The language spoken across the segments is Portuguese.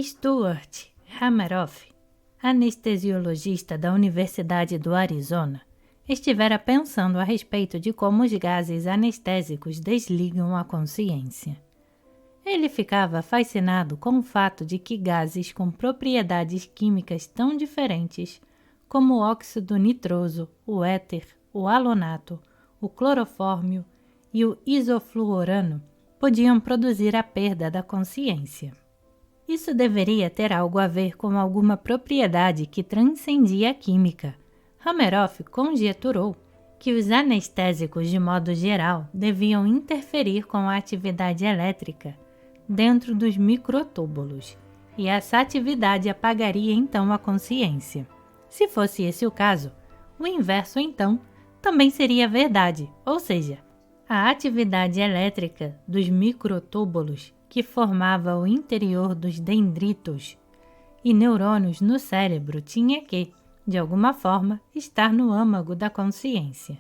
Stuart Hameroff, anestesiologista da Universidade do Arizona, estivera pensando a respeito de como os gases anestésicos desligam a consciência. Ele ficava fascinado com o fato de que gases com propriedades químicas tão diferentes, como o óxido nitroso, o éter, o halonato, o clorofórmio e o isofluorano, podiam produzir a perda da consciência. Isso deveria ter algo a ver com alguma propriedade que transcendia a química. Hameroff conjeturou que os anestésicos, de modo geral, deviam interferir com a atividade elétrica dentro dos microtúbulos, e essa atividade apagaria então a consciência. Se fosse esse o caso, o inverso então também seria verdade, ou seja, a atividade elétrica dos microtúbulos que formava o interior dos dendritos e neurônios no cérebro tinha que, de alguma forma, estar no âmago da consciência.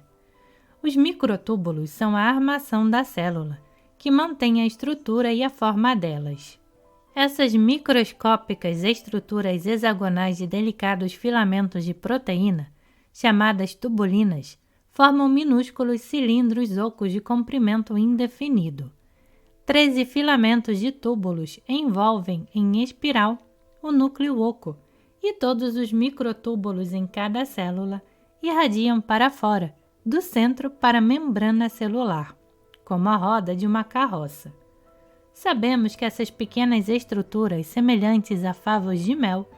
Os microtúbulos são a armação da célula, que mantém a estrutura e a forma delas. Essas microscópicas estruturas hexagonais de delicados filamentos de proteína, chamadas tubulinas, formam minúsculos cilindros ocos de comprimento indefinido. 13 filamentos de túbulos envolvem em espiral o núcleo oco, e todos os microtúbulos em cada célula irradiam para fora, do centro para a membrana celular, como a roda de uma carroça. Sabemos que essas pequenas estruturas, semelhantes a favos de mel,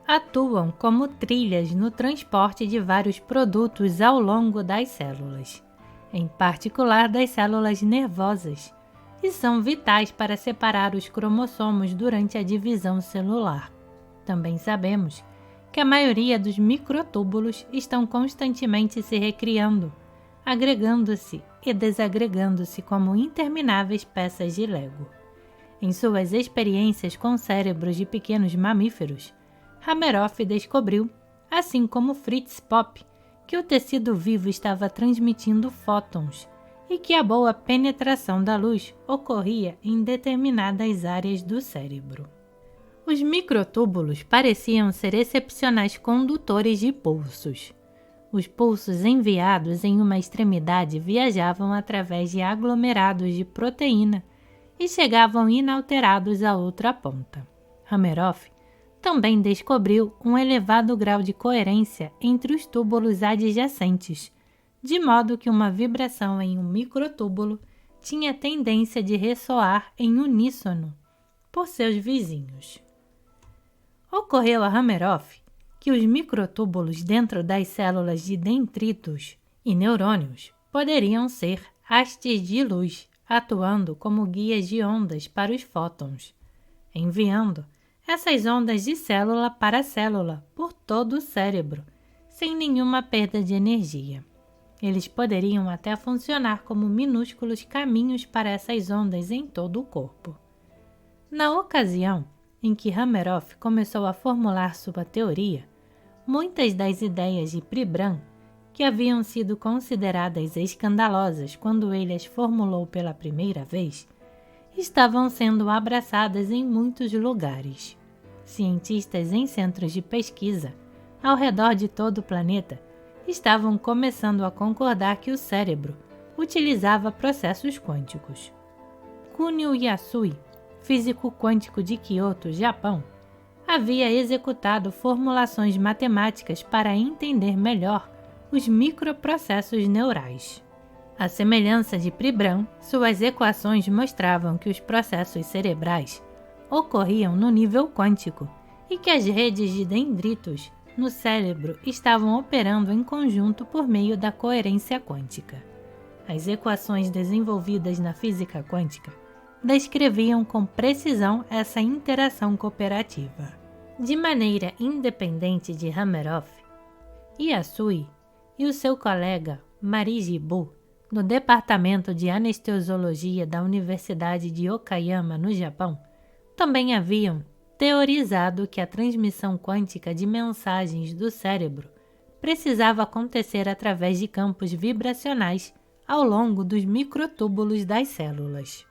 atuam como trilhas no transporte de vários produtos ao longo das células, em particular das células nervosas, e são vitais para separar os cromossomos durante a divisão celular. Também sabemos que a maioria dos microtúbulos estão constantemente se recriando, agregando-se e desagregando-se como intermináveis peças de Lego. Em suas experiências com cérebros de pequenos mamíferos, Hameroff descobriu, assim como Fritz Popp, que o tecido vivo estava transmitindo fótons e que a boa penetração da luz ocorria em determinadas áreas do cérebro. Os microtúbulos pareciam ser excepcionais condutores de pulsos. Os pulsos enviados em uma extremidade viajavam através de aglomerados de proteína e chegavam inalterados à outra ponta. Hameroff também descobriu um elevado grau de coerência entre os túbulos adjacentes, de modo que uma vibração em um microtúbulo tinha tendência de ressoar em uníssono por seus vizinhos. Ocorreu a Hameroff que os microtúbulos dentro das células de dendritos e neurônios poderiam ser hastes de luz, atuando como guias de ondas para os fótons, enviando essas ondas de célula para célula por todo o cérebro, sem nenhuma perda de energia. Eles poderiam até funcionar como minúsculos caminhos para essas ondas em todo o corpo. Na ocasião em que Hameroff começou a formular sua teoria, muitas das ideias de Pribram, que haviam sido consideradas escandalosas quando ele as formulou pela primeira vez, estavam sendo abraçadas em muitos lugares. Cientistas em centros de pesquisa, ao redor de todo o planeta, estavam começando a concordar que o cérebro utilizava processos quânticos. Kunio Yasui, físico quântico de Kyoto, Japão, havia executado formulações matemáticas para entender melhor os microprocessos neurais. À semelhança de Pribram, suas equações mostravam que os processos cerebrais ocorriam no nível quântico e que as redes de dendritos no cérebro estavam operando em conjunto por meio da coerência quântica. As equações desenvolvidas na física quântica descreviam com precisão essa interação cooperativa. De maneira independente de Hameroff, Yasui e o seu colega Mariji Bu, no Departamento de Anestesiologia da Universidade de Okayama, no Japão, também haviam teorizado que a transmissão quântica de mensagens do cérebro precisava acontecer através de campos vibracionais ao longo dos microtúbulos das células.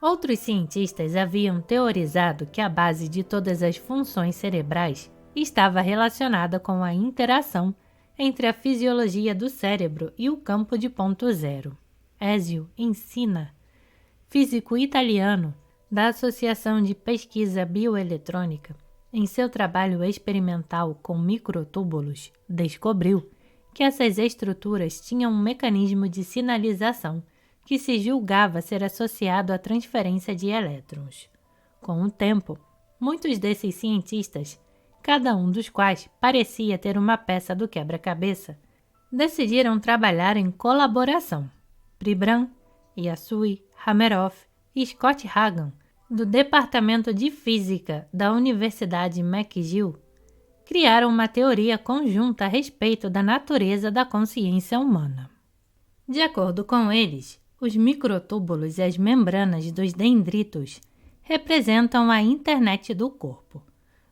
Outros cientistas haviam teorizado que a base de todas as funções cerebrais estava relacionada com a interação entre a fisiologia do cérebro e o campo de ponto zero. Ezio Ensina, físico italiano da Associação de Pesquisa Bioeletrônica, em seu trabalho experimental com microtúbulos, descobriu que essas estruturas tinham um mecanismo de sinalização que se julgava ser associado à transferência de elétrons. Com o tempo, muitos desses cientistas, cada um dos quais parecia ter uma peça do quebra-cabeça, decidiram trabalhar em colaboração. Pribram, Yasui, Hameroff e Scott Hagan, do Departamento de Física da Universidade McGill, criaram uma teoria conjunta a respeito da natureza da consciência humana. De acordo com eles, os microtúbulos e as membranas dos dendritos representam a internet do corpo.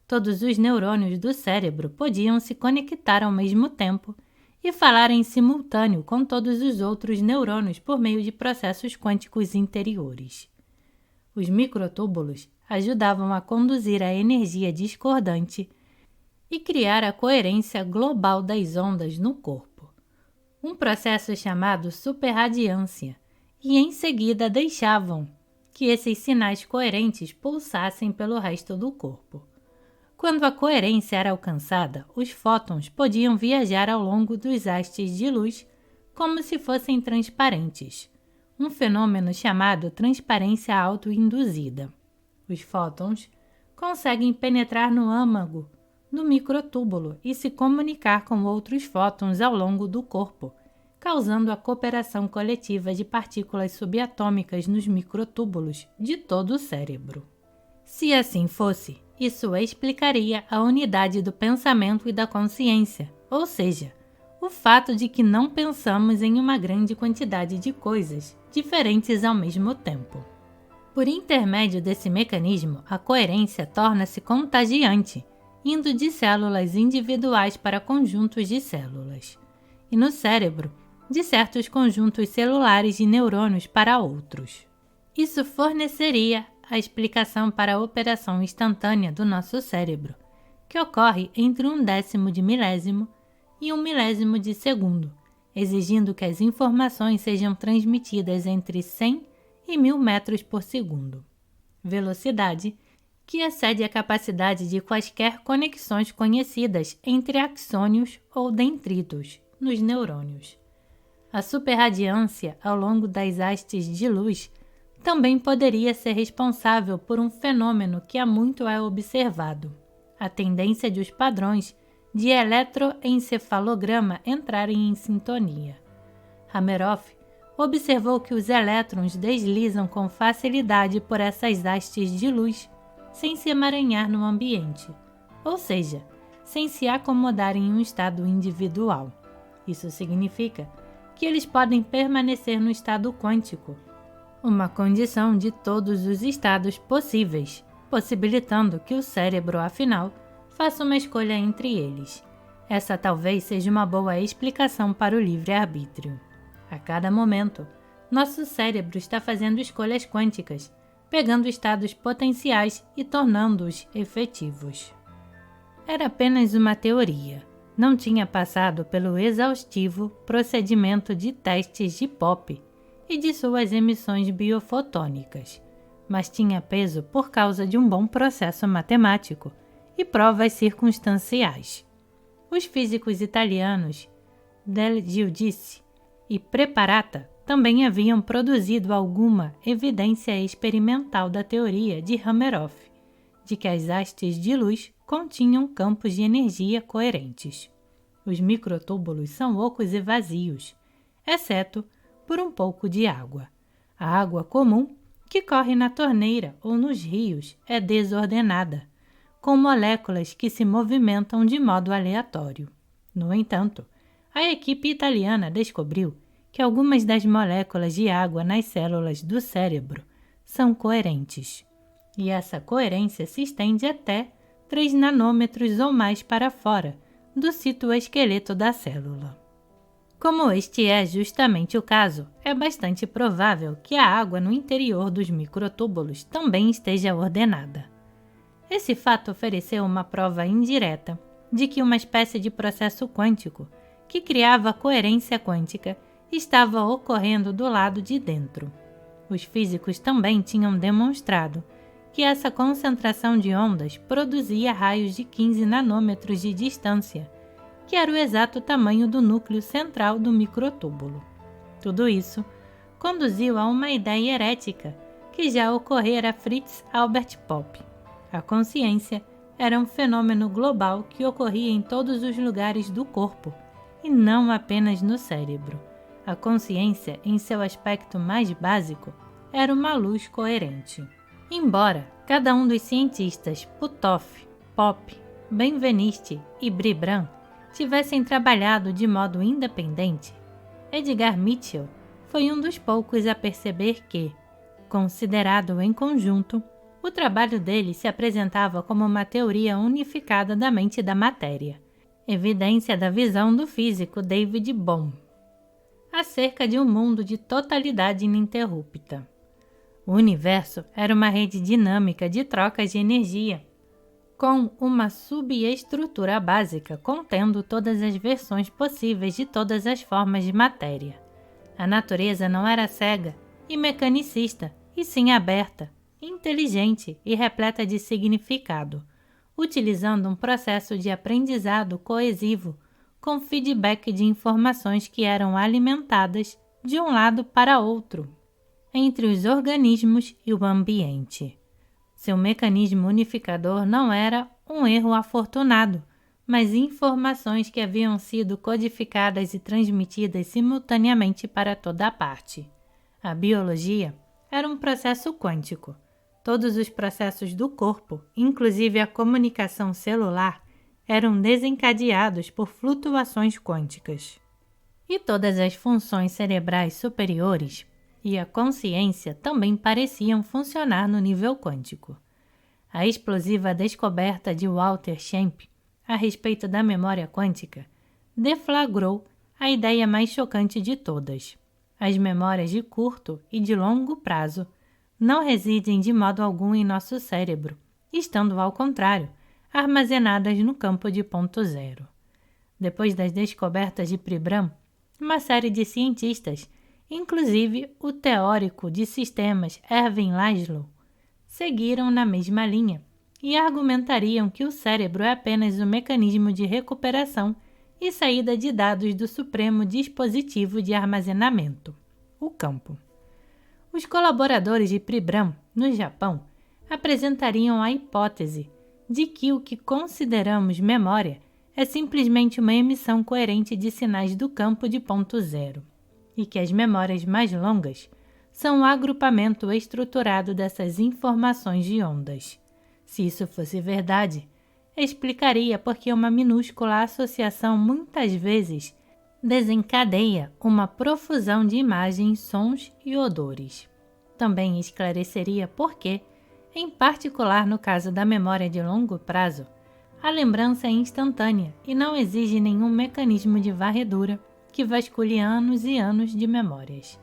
Todos os neurônios do cérebro podiam se conectar ao mesmo tempo e falar em simultâneo com todos os outros neurônios por meio de processos quânticos interiores. Os microtúbulos ajudavam a conduzir a energia discordante e criar a coerência global das ondas no corpo, um processo chamado superradiância, e em seguida deixavam que esses sinais coerentes pulsassem pelo resto do corpo. Quando a coerência era alcançada, os fótons podiam viajar ao longo dos hastes de luz como se fossem transparentes, um fenômeno chamado transparência autoinduzida. Os fótons conseguem penetrar no âmago do microtúbulo e se comunicar com outros fótons ao longo do corpo, causando a cooperação coletiva de partículas subatômicas nos microtúbulos de todo o cérebro. Se assim fosse, isso explicaria a unidade do pensamento e da consciência, ou seja, o fato de que não pensamos em uma grande quantidade de coisas diferentes ao mesmo tempo. Por intermédio desse mecanismo, a coerência torna-se contagiante, indo de células individuais para conjuntos de células, e no cérebro, de certos conjuntos celulares de neurônios para outros. Isso forneceria a explicação para a operação instantânea do nosso cérebro, que ocorre entre 1/10 de milésimo e 1/1000 de segundo, exigindo que as informações sejam transmitidas entre 100 e 1000 metros por segundo. Velocidade que excede a capacidade de quaisquer conexões conhecidas entre axônios ou dendritos nos neurônios. A superradiância ao longo das hastes de luz também poderia ser responsável por um fenômeno que há muito é observado, a tendência de os padrões de eletroencefalograma entrarem em sintonia. Hameroff observou que os elétrons deslizam com facilidade por essas hastes de luz sem se emaranhar no ambiente, ou seja, sem se acomodar em um estado individual. Isso significa que eles podem permanecer no estado quântico, uma condição de todos os estados possíveis, possibilitando que o cérebro, afinal, faça uma escolha entre eles. Essa talvez seja uma boa explicação para o livre-arbítrio. A cada momento, nosso cérebro está fazendo escolhas quânticas, pegando estados potenciais e tornando-os efetivos. Era apenas uma teoria. Não tinha passado pelo exaustivo procedimento de testes de Popper e de suas emissões biofotônicas, mas tinha peso por causa de um bom processo matemático e provas circunstanciais. Os físicos italianos Del Giudice e Preparata também haviam produzido alguma evidência experimental da teoria de Hameroff, de que as hastes de luz continham campos de energia coerentes. Os microtúbulos são ocos e vazios, exceto por um pouco de água. A água comum, que corre na torneira ou nos rios, é desordenada, com moléculas que se movimentam de modo aleatório. No entanto, a equipe italiana descobriu que algumas das moléculas de água nas células do cérebro são coerentes, e essa coerência se estende até 3 nanômetros ou mais para fora do citoesqueleto da célula. Como este é justamente o caso, é bastante provável que a água no interior dos microtúbulos também esteja ordenada. Esse fato ofereceu uma prova indireta de que uma espécie de processo quântico, que criava coerência quântica, estava ocorrendo do lado de dentro. Os físicos também tinham demonstrado que essa concentração de ondas produzia raios de 15 nanômetros de distância, que era o exato tamanho do núcleo central do microtúbulo. Tudo isso conduziu a uma ideia herética que já ocorrera a Fritz Albert Popp. A consciência era um fenômeno global que ocorria em todos os lugares do corpo, e não apenas no cérebro. A consciência, em seu aspecto mais básico, era uma luz coerente. Embora cada um dos cientistas Puthoff, Popp, Benveniste e Bribram tivessem trabalhado de modo independente, Edgar Mitchell foi um dos poucos a perceber que, considerado em conjunto, o trabalho dele se apresentava como uma teoria unificada da mente e da matéria, evidência da visão do físico David Bohm, acerca de um mundo de totalidade ininterrupta. O universo era uma rede dinâmica de trocas de energia, com uma subestrutura básica contendo todas as versões possíveis de todas as formas de matéria. A natureza não era cega e mecanicista, e sim aberta, inteligente e repleta de significado, utilizando um processo de aprendizado coesivo com feedback de informações que eram alimentadas de um lado para outro, entre os organismos e o ambiente. Seu mecanismo unificador não era um erro afortunado, mas informações que haviam sido codificadas e transmitidas simultaneamente para toda a parte. A biologia era um processo quântico. Todos os processos do corpo, inclusive a comunicação celular, eram desencadeados por flutuações quânticas. E todas as funções cerebrais superiores e a consciência também pareciam funcionar no nível quântico. A explosiva descoberta de Walter Schempp a respeito da memória quântica deflagrou a ideia mais chocante de todas. As memórias de curto e de longo prazo não residem de modo algum em nosso cérebro, estando, ao contrário, armazenadas no campo de ponto zero. Depois das descobertas de Pribram, uma série de cientistas, inclusive o teórico de sistemas Erwin Laszlo, seguiram na mesma linha e argumentariam que o cérebro é apenas um mecanismo de recuperação e saída de dados do supremo dispositivo de armazenamento, o campo. Os colaboradores de Pribram, no Japão, apresentariam a hipótese de que o que consideramos memória é simplesmente uma emissão coerente de sinais do campo de ponto zero, e que as memórias mais longas são um agrupamento estruturado dessas informações de ondas. Se isso fosse verdade, explicaria por que uma minúscula associação muitas vezes desencadeia uma profusão de imagens, sons e odores. Também esclareceria por que, em particular no caso da memória de longo prazo, a lembrança é instantânea e não exige nenhum mecanismo de varredura que vasculhe anos e anos de memórias.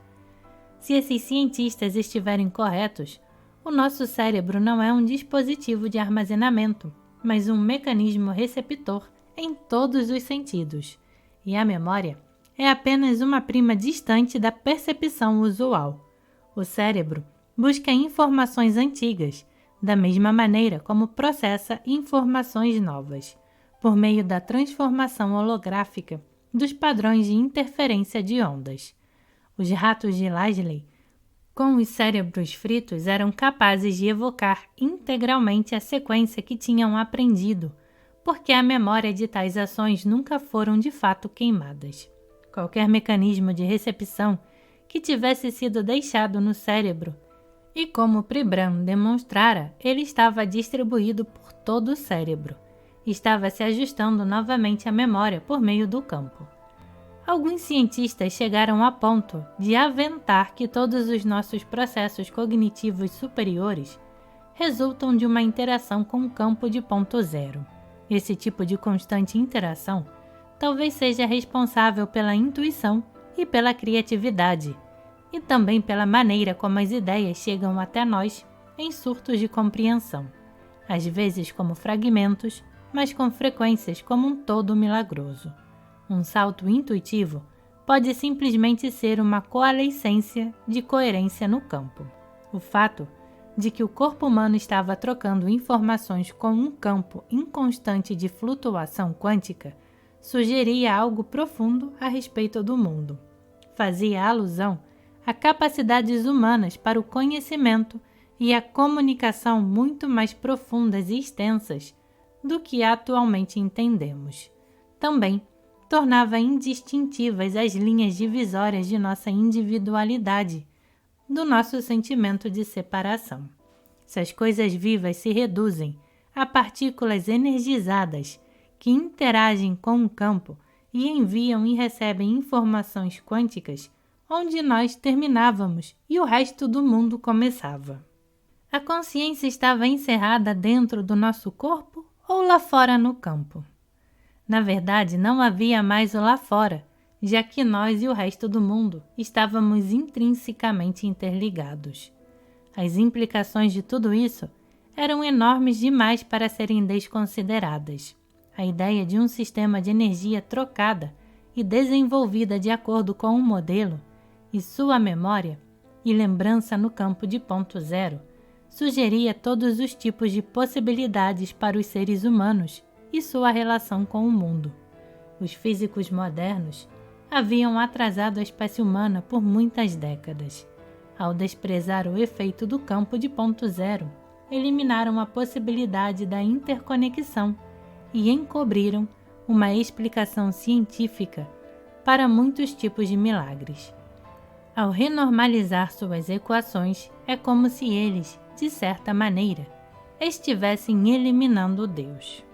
Se esses cientistas estiverem corretos, o nosso cérebro não é um dispositivo de armazenamento, mas um mecanismo receptor em todos os sentidos, e a memória é apenas uma prima distante da percepção usual. O cérebro busca informações antigas, da mesma maneira como processa informações novas, por meio da transformação holográfica dos padrões de interferência de ondas. Os ratos de Laszlo, com os cérebros fritos, eram capazes de evocar integralmente a sequência que tinham aprendido, porque a memória de tais ações nunca foram de fato queimadas. Qualquer mecanismo de recepção que tivesse sido deixado no cérebro, e como Pribram demonstrara, ele estava distribuído por todo o cérebro, estava se ajustando novamente à memória por meio do campo. Alguns cientistas chegaram a ponto de aventar que todos os nossos processos cognitivos superiores resultam de uma interação com o campo de ponto zero. Esse tipo de constante interação talvez seja responsável pela intuição e pela criatividade, e também pela maneira como as ideias chegam até nós em surtos de compreensão, às vezes como fragmentos, mas com frequências como um todo milagroso. Um salto intuitivo pode simplesmente ser uma coalescência de coerência no campo. O fato de que o corpo humano estava trocando informações com um campo inconstante de flutuação quântica sugeria algo profundo a respeito do mundo. Fazia alusão a capacidades humanas para o conhecimento e a comunicação muito mais profundas e extensas do que atualmente entendemos. Também tornava indistintivas as linhas divisórias de nossa individualidade, do nosso sentimento de separação. Se as coisas vivas se reduzem a partículas energizadas que interagem com o campo e enviam e recebem informações quânticas, onde nós terminávamos e o resto do mundo começava. A consciência estava encerrada dentro do nosso corpo ou lá fora no campo? Na verdade, não havia mais o lá fora, já que nós e o resto do mundo estávamos intrinsecamente interligados. As implicações de tudo isso eram enormes demais para serem desconsideradas. A ideia de um sistema de energia trocada e desenvolvida de acordo com um modelo e sua memória e lembrança no campo de ponto zero sugeria todos os tipos de possibilidades para os seres humanos e sua relação com o mundo. Os físicos modernos haviam atrasado a espécie humana por muitas décadas. Ao desprezar o efeito do campo de ponto zero, eliminaram a possibilidade da interconexão e encobriram uma explicação científica para muitos tipos de milagres. Ao renormalizar suas equações, é como se eles, de certa maneira, estivessem eliminando Deus.